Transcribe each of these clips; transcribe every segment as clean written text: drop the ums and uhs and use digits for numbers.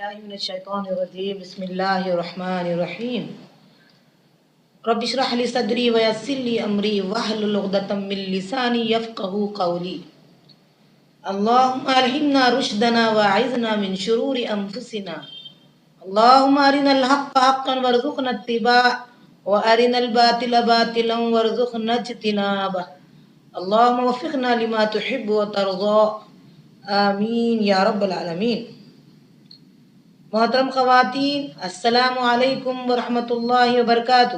بالله من الشيطان الرجيم بسم الله الرحمن الرحيم رب اشرح لي صدري ويسر لي أمري واحلل عقدة من لساني يفقهوا قولي اللهم ألهمنا رشدنا وأعذنا من شرور أنفسنا اللهم أرنا الحق حقا وارزقنا اتباعه وأرنا الباطل باطلا وارزقنا اجتنابه اللهم وفقنا لما تحب وترضى آمین یا رب العالمین۔ محترم خواتین، السلام علیکم ورحمۃ اللہ وبرکاتہ۔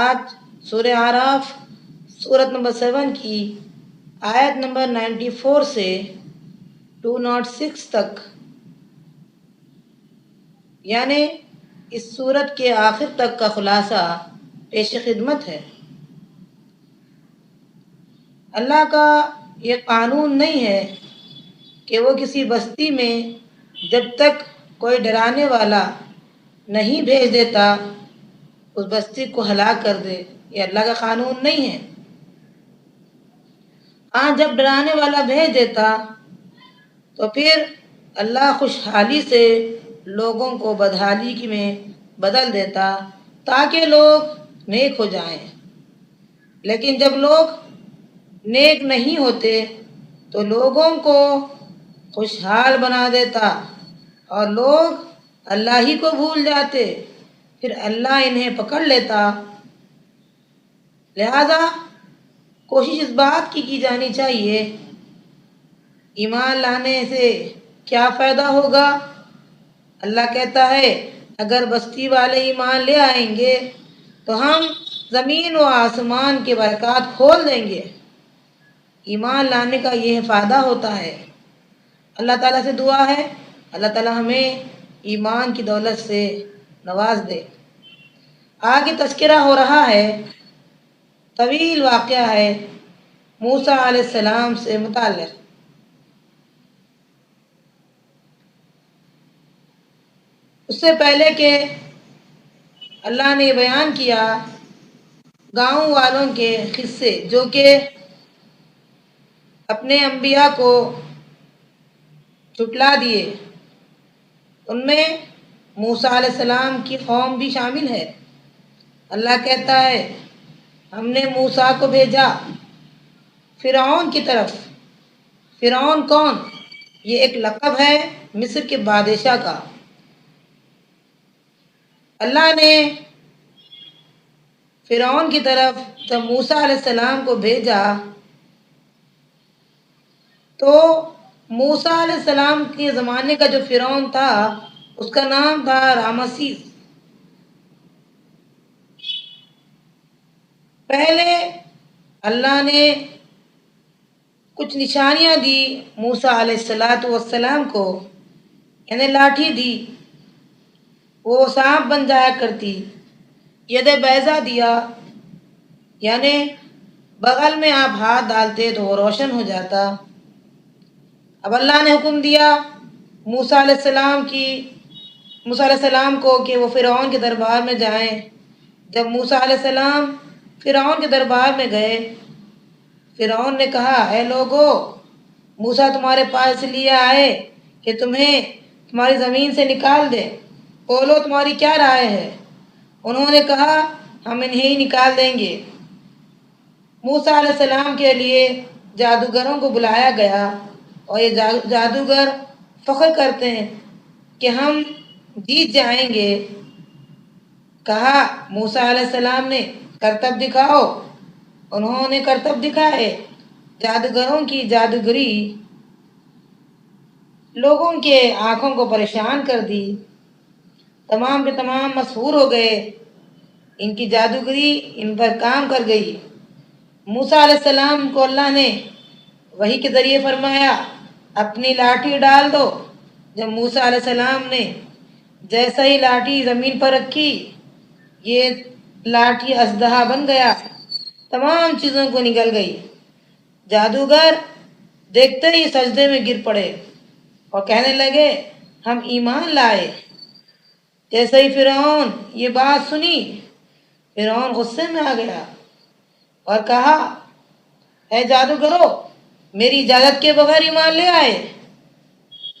آج سورہ اعراف سورت نمبر 7 کی آیت نمبر 94 سے 206 تک، یعنی اس سورت کے آخر تک کا خلاصہ پیش خدمت ہے۔ اللہ کا یہ قانون نہیں ہے کہ وہ کسی بستی میں جب تک کوئی ڈرانے والا نہیں بھیج دیتا اس بستی کو ہلاک کر دے۔ یہ اللہ کا قانون نہیں ہے۔ ہاں، جب ڈرانے والا بھیج دیتا تو پھر اللہ خوشحالی سے لوگوں کو بدحالی میں بدل دیتا تاکہ لوگ نیک ہو جائیں، لیکن جب لوگ نیک نہیں ہوتے تو لوگوں کو خوشحال بنا دیتا اور لوگ اللہ ہی کو بھول جاتے، پھر اللہ انہیں پکڑ لیتا۔ لہذا کوشش اس بات کی جانی چاہیے ایمان لانے سے کیا فائدہ ہوگا۔ اللہ کہتا ہے اگر بستی والے ایمان لے آئیں گے تو ہم زمین و آسمان کے برکات کھول دیں گے۔ ایمان لانے کا یہ فائدہ ہوتا ہے۔ اللہ تعالیٰ سے دعا ہے اللہ تعالیٰ ہمیں ایمان کی دولت سے نواز دے۔ آگے تذکرہ ہو رہا ہے، طویل واقعہ ہے موسیٰ علیہ السلام سے متعلق۔ اس سے پہلے کہ اللہ نے بیان کیا گاؤں والوں کے قصے جو کہ اپنے انبیاء کو جھٹلا دیے، ان میں موسیٰ علیہ السلام کی قوم بھی شامل ہے۔ اللہ کہتا ہے ہم نے موسیٰ کو بھیجا فرعون کی طرف۔ فرعون کون؟ یہ ایک لقب ہے مصر کے بادشاہ کا۔ اللہ نے فرعون کی طرف جب موسیٰ علیہ السلام کو بھیجا تو موسیٰ علیہ السلام کے زمانے کا جو فرعون تھا اس کا نام تھا رامسیس۔ پہلے اللہ نے کچھ نشانیاں دی موسیٰ علیہ السلام کو، یعنی لاٹھی دی، وہ سانپ بن جایا کرتی۔ ید بیضا دیا، یعنی بغل میں آپ ہاتھ ڈالتے تو وہ روشن ہو جاتا۔ اب اللہ نے حکم دیا موسیٰ علیہ السلام کو کہ وہ فرعون کے دربار میں جائیں۔ جب موسیٰ علیہ السلام فرعون کے دربار میں گئے، فرعون نے کہا اے لوگو، موسیٰ تمہارے پاس لیے آئے کہ تمہیں تمہاری زمین سے نکال دے، بولو تمہاری کیا رائے ہے؟ انہوں نے کہا ہم انہیں ہی نکال دیں گے۔ موسیٰ علیہ السلام کے لیے جادوگروں کو بلایا گیا اور یہ جادوگر فخر کرتے ہیں کہ ہم جیت جائیں گے۔ کہا موسیٰ علیہ السلام نے کرتب دکھاؤ۔ انہوں نے کرتب دکھائے۔ جادوگروں کی جادوگری لوگوں کے آنکھوں کو پریشان کر دی، تمام کے تمام مسحور ہو گئے، ان کی جادوگری ان پر کام کر گئی۔ موسیٰ علیہ السلام کو اللہ نے وحی کے ذریعے فرمایا اپنی لاٹھی ڈال دو۔ جب موسیٰ علیہ السلام نے جیسا ہی لاٹھی زمین پر رکھی، یہ لاٹھی اژدہا بن گیا، تمام چیزوں کو نگل گئی۔ جادوگر دیکھتے ہی سجدے میں گر پڑے اور کہنے لگے ہم ایمان لائے۔ جیسے ہی فرعون یہ بات سنی، فرعون غصے میں آ گیا اور کہا اے جادوگرو، میری اجازت کے بغیر ایمان لے آئے؟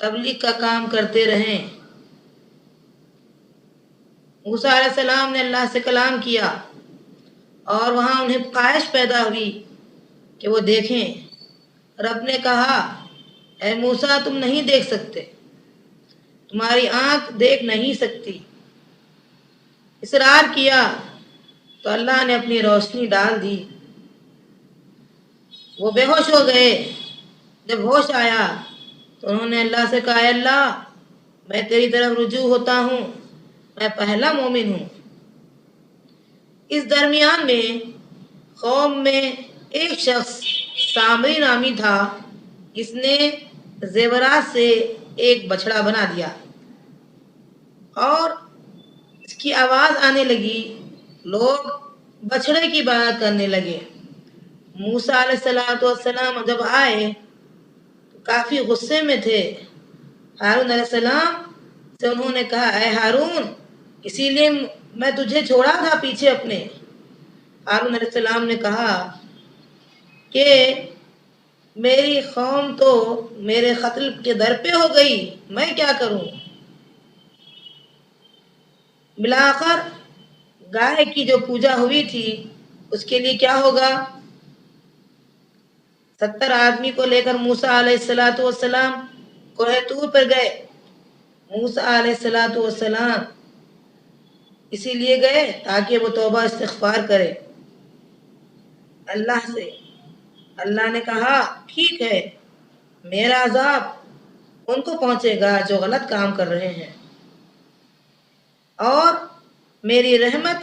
تبلیغ کا کام کرتے رہیں۔ موسیٰ علیہ السلام نے اللہ سے کلام کیا اور وہاں انہیں خواہش پیدا ہوئی کہ وہ دیکھیں۔ رب نے کہا اے موسیٰ تم نہیں دیکھ سکتے، تمہاری آنکھ دیکھ نہیں سکتی۔ اصرار کیا تو اللہ نے اپنی روشنی ڈال دی، وہ بے ہوش ہو گئے۔ جب ہوش آیا تو انہوں نے اللہ سے کہا اے اللہ میں تیری طرف رجوع ہوتا ہوں، میں پہلا مومن ہوں۔ اس درمیان میں قوم میں ایک شخص سامری نامی تھا، جس نے زیورات سے ایک بچڑا بنا دیا اور اس کی آواز آنے لگی، لوگ بچڑے کی عبادت کرنے لگے۔ موسیٰ علیہ السلام جب آئے تو کافی غصے میں تھے۔ ہارون علیہ السلام سے انہوں نے کہا اے ہارون اسی لیے میں تجھے چھوڑا تھا پیچھے اپنے۔ ہارون علیہ السلام نے کہا کہ میری قوم تو میرے قتل کے در پہ ہو گئی، میں کیا کروں؟ بلاخر گائے کی جو پوجا ہوئی تھی اس کے لیے کیا ہوگا؟ 70 آدمی کو لے کر موسیٰ علیہ السلام کوہ طور پر گئے۔ موسیٰ علیہ السلام اسی لیے گئے تاکہ وہ توبہ استغفار کرے اللہ سے۔ اللہ نے کہا ٹھیک ہے، میرا عذاب ان کو پہنچے گا جو غلط کام کر رہے ہیں، اور میری رحمت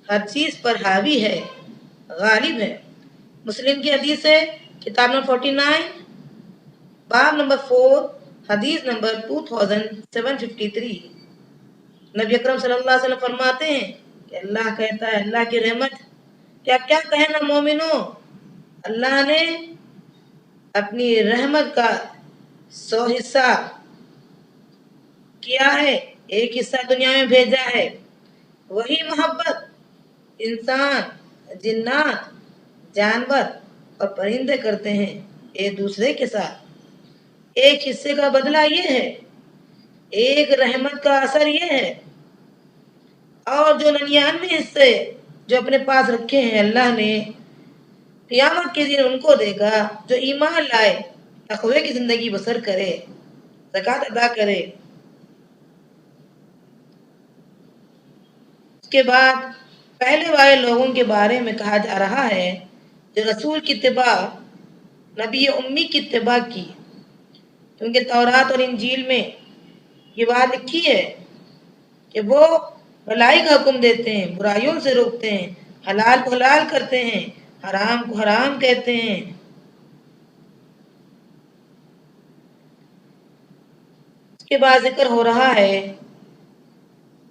ہر چیز پر حاوی ہے، غالب ہے۔ مسلم کی حدیث ہے، کتاب نمبر 49 باب نمبر 4 حدیث نمبر 2753۔ نبی اکرم صلی اللہ علیہ وسلم فرماتے ہیں کہ اللہ کہتا ہے اللہ کی رحمت کیا کہنا مومنوں، اللہ نے اپنی رحمت کا 100 حصہ کیا ہے، ایک حصہ دنیا میں بھیجا ہے۔ وہی محبت انسان، جنات، جانور اور پرندے کرتے ہیں ایک دوسرے کے ساتھ۔ ایک حصے کا بدلہ یہ ہے، ایک رحمت کا اثر یہ ہے، اور جو 99 حصے جو اپنے پاس رکھے ہیں اللہ نے، قیامت کے دن ان کو دے گا جو ایمان لائے، تقوی کی زندگی بسر کرے، زکوٰۃ ادا کرے۔ اس کے بعد پہلے والے لوگوں کے بارے میں کہا جا رہا ہے جو رسول کی اتباع، نبی امی کی اتباع کی، کیونکہ تورات اور انجیل میں یہ بات لکھی ہے کہ وہ بھلائی کا حکم دیتے ہیں، برائیوں سے روکتے ہیں، حلال کو حلال کرتے ہیں، حرام کو حرام کہتے ہیں۔ اس کے بعد ذکر ہو رہا ہے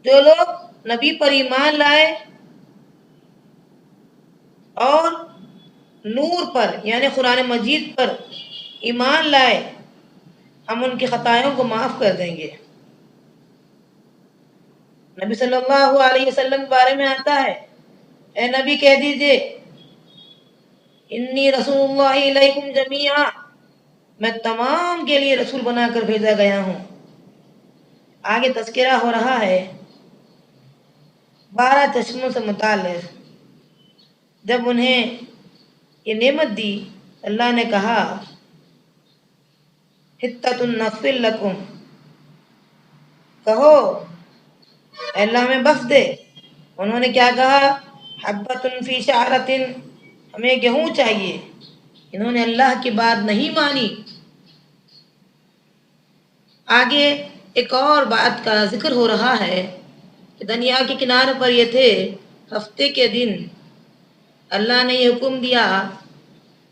جو لوگ نبی پر ایمان لائے اور نور پر یعنی قرآن مجید پر ایمان لائے، ہم ان کی خطائیوں کو معاف کر دیں گے۔ نبی صلی اللہ علیہ وسلم کے بارے میں آتا ہے اے نبی کہہ دیجئے انی رسول اللہ علیکم جمیعا، میں تمام کے لیے رسول بنا کر بھیجا گیا ہوں۔ آگے تذکرہ ہو رہا ہے 12 چشموں سے متعلق۔ جب انہیں یہ نعمت دی اللہ نے کہا حتۃ نغفر لکم، کہو اے اللہ ہمیں بخش دے۔ انہوں نے کیا کہا حبۃ فی شعرۃ، ہمیں گیہوں چاہیے۔ انہوں نے اللہ کی بات نہیں مانی۔ آگے ایک اور بات کا ذکر ہو رہا ہے کہ دریا کے کنارے پر یہ تھے، ہفتے کے دن اللہ نے یہ حکم دیا،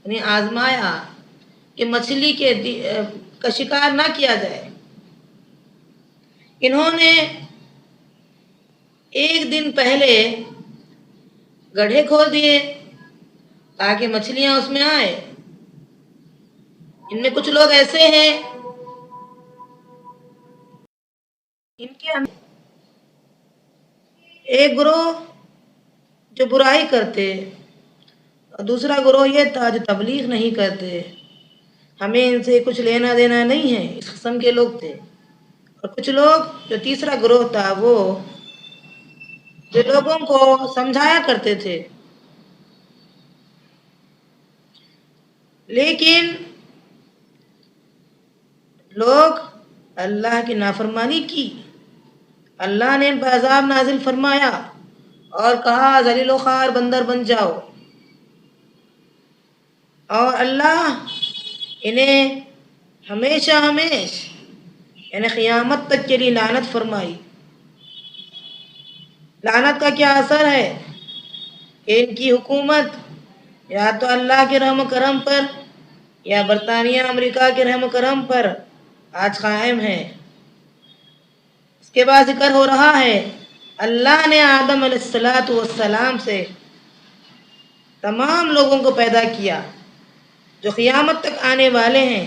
انہیں آزمایا کہ مچھلی کا شکار نہ کیا جائے۔ انہوں نے ایک دن پہلے گڑھے کھول دیے تاکہ مچھلیاں اس میں آئے۔ ان میں کچھ لوگ ایسے ہیں ان کے ایک گروہ جو برائی کرتے اور دوسرا گروہ یہ تھا جو تبلیغ نہیں کرتے، ہمیں ان سے کچھ لینا دینا نہیں ہے، اس قسم کے لوگ تھے۔ اور کچھ لوگ جو تیسرا گروہ تھا وہ جو لوگوں کو سمجھایا کرتے تھے، لیکن لوگ اللہ کی نافرمانی کی، اللہ نے ان پر عذاب نازل فرمایا اور کہا ذلیل و خوار بندر بن جاؤ، اور اللہ انہیں ہمیشہ یعنی قیامت تک کے لیے لعنت فرمائی۔ لعنت کا کیا اثر ہے کہ ان کی حکومت یا تو اللہ کے رحم و کرم پر یا برطانیہ امریکہ کے رحم و کرم پر آج قائم ہے۔ اس کے بعد ذکر ہو رہا ہے اللہ نے آدم علیہ السلام سے تمام لوگوں کو پیدا کیا جو قیامت تک آنے والے ہیں،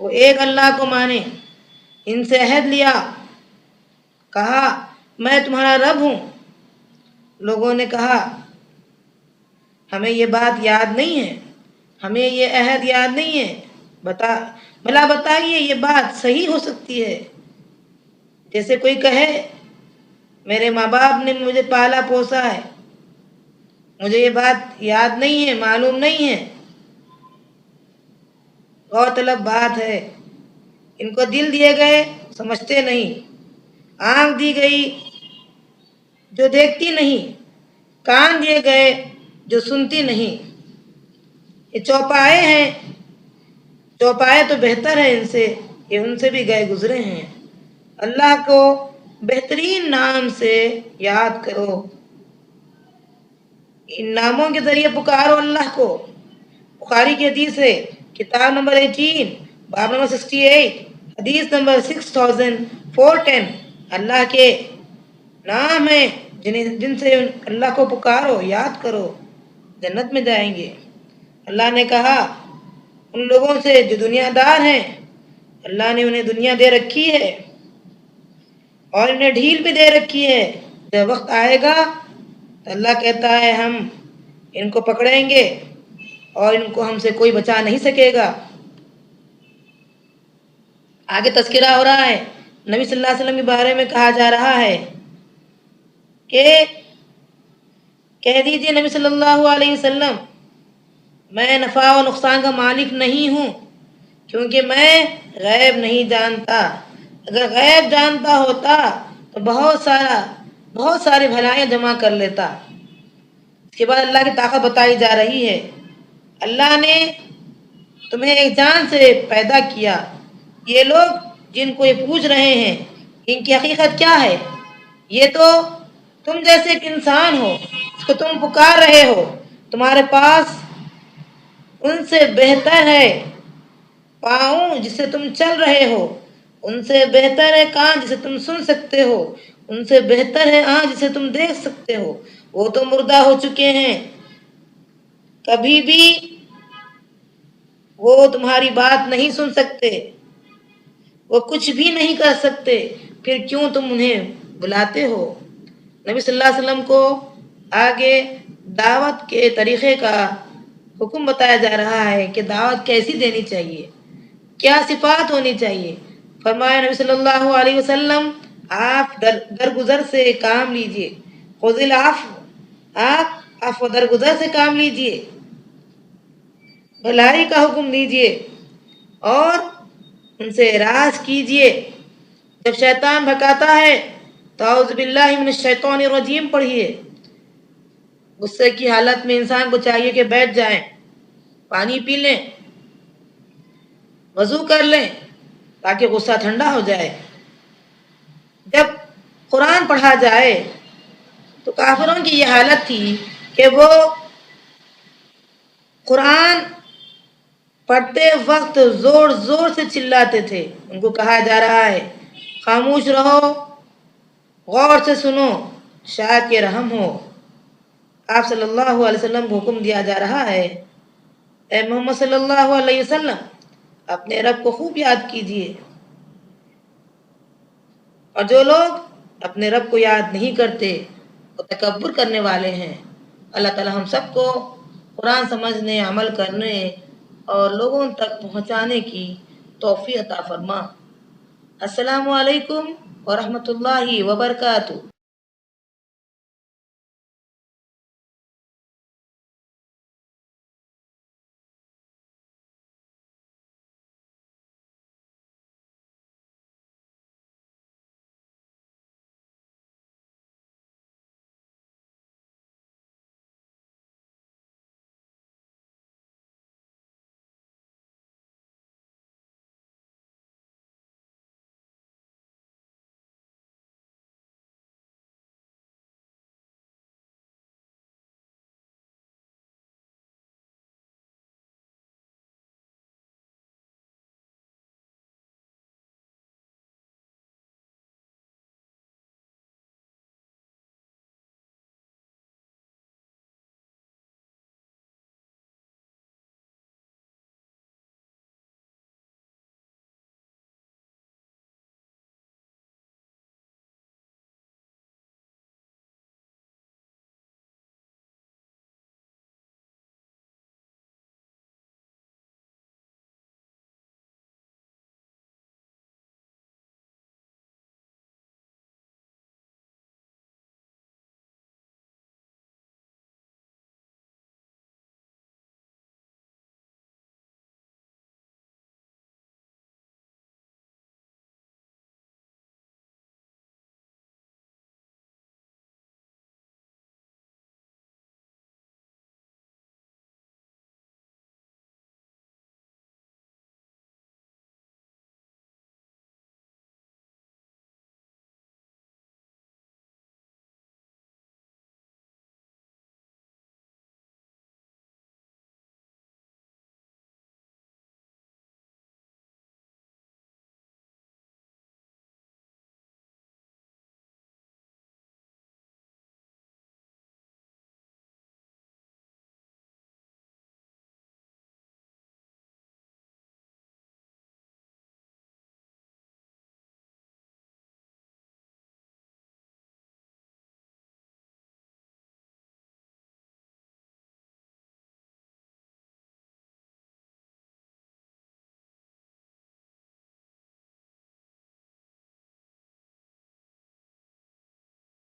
وہ ایک اللہ کو مانے۔ ان سے عہد لیا، کہا میں تمہارا رب ہوں۔ لوگوں نے کہا ہمیں یہ بات یاد نہیں ہے، ہمیں یہ عہد یاد نہیں ہے، بھلا بتائیے یہ بات صحیح ہو سکتی ہے؟ جیسے کوئی کہے میرے ماں باپ نے مجھے پالا پوسا ہے، مجھے یہ بات یاد نہیں ہے، معلوم نہیں ہے۔ غور طلب بات ہے، ان کو دل دیے گئے سمجھتے نہیں، آنکھ دی گئی جو دیکھتی نہیں، کان دیے گئے جو سنتی نہیں۔ یہ چوپائے ہیں، چوپائے تو بہتر ہے ان سے، یہ ان سے بھی گئے گزرے ہیں۔ اللہ کو بہترین نام سے یاد کرو، ان ناموں کے ذریعے پکارو اللہ کو۔ بخاری کی حدیث ہے، کتاب نمبر 18، باب نمبر 68، حدیث نمبر 6410، اللہ کے نام ہیں جن سے اللہ کو پکارو، یاد کرو، جنت میں جائیں گے۔ اللہ نے کہا ان لوگوں سے جو دنیا دار ہیں، اللہ نے انہیں دنیا دے رکھی ہے اور انہیں ڈھیل بھی دے رکھی ہے، جب وقت آئے گا تو اللہ کہتا ہے ہم ان کو پکڑیں گے اور ان کو ہم سے کوئی بچا نہیں سکے گا۔ آگے تذکرہ ہو رہا ہے، نبی صلی اللہ علیہ وسلم کے بارے میں کہا جا رہا ہے کہ کہہ دیجئے نبی صلی اللہ علیہ وسلم میں نفع و نقصان کا مالک نہیں ہوں، کیونکہ میں غیب نہیں جانتا۔ اگر غیب جانتا ہوتا تو بہت ساری بھلائیاں جمع کر لیتا۔ اس کے بعد اللہ کی طاقت بتائی جا رہی ہے، اللہ نے تمہیں ایک جان سے پیدا کیا۔ یہ لوگ جن کو یہ پوچھ رہے ہیں ان کی حقیقت کیا ہے؟ یہ تو تم جیسے ایک انسان ہو، اس کو تم پکار رہے ہو، تمہارے پاس ان سے بہتر ہے پاؤں جسے تم چل رہے ہو، ان سے بہتر ہے کان جسے تم سن سکتے ہو، ان سے بہتر ہے آنکھ جسے تم دیکھ سکتے ہو۔ وہ تو مردہ ہو چکے ہیں، کبھی بھی وہ تمہاری بات نہیں سن سکتے، وہ کچھ بھی نہیں کر سکتے، پھر کیوں تم انہیں بلاتے ہو؟ نبی صلی اللہ علیہ وسلم کو آگے دعوت کے طریقے کا حکم بتایا جا رہا ہے کہ دعوت کیسی دینی چاہیے، کیا صفات ہونی چاہیے۔ فرمایا نبی صلی اللہ علیہ وسلم آپ درگزر سے کام لیجئے، خذ العفو، آپ عفو درگزر سے کام لیجئے، بھلائی کا حکم دیجئے اور ان سے اعراض کیجئے۔ جب شیطان بھکاتا ہے تو اعوذ باللہ من الشیطان الرجیم پڑھیے۔ غصے کی حالت میں انسان کو چاہیے کہ بیٹھ جائیں، پانی پی لیں، وضو کر لیں تاکہ غصہ ٹھنڈا ہو جائے۔ جب قرآن پڑھا جائے تو کافروں کی یہ حالت تھی کہ وہ قرآن پڑھتے وقت زور زور سے چلاتے تھے۔ ان کو کہا جا رہا ہے خاموش رہو، غور سے سنو، شاید کہ رحم ہو۔ آپ صلی اللہ علیہ وسلم کو حکم دیا جا رہا ہے اے محمد صلی اللہ علیہ وسلم اپنے رب کو خوب یاد کیجئے، اور جو لوگ اپنے رب کو یاد نہیں کرتے وہ تکبر کرنے والے ہیں۔ اللہ تعالی ہم سب کو قرآن سمجھنے، عمل کرنے اور لوگوں تک پہنچانے کی توفیق عطا فرما۔ السلام علیکم ورحمۃ اللہ وبرکاتہ۔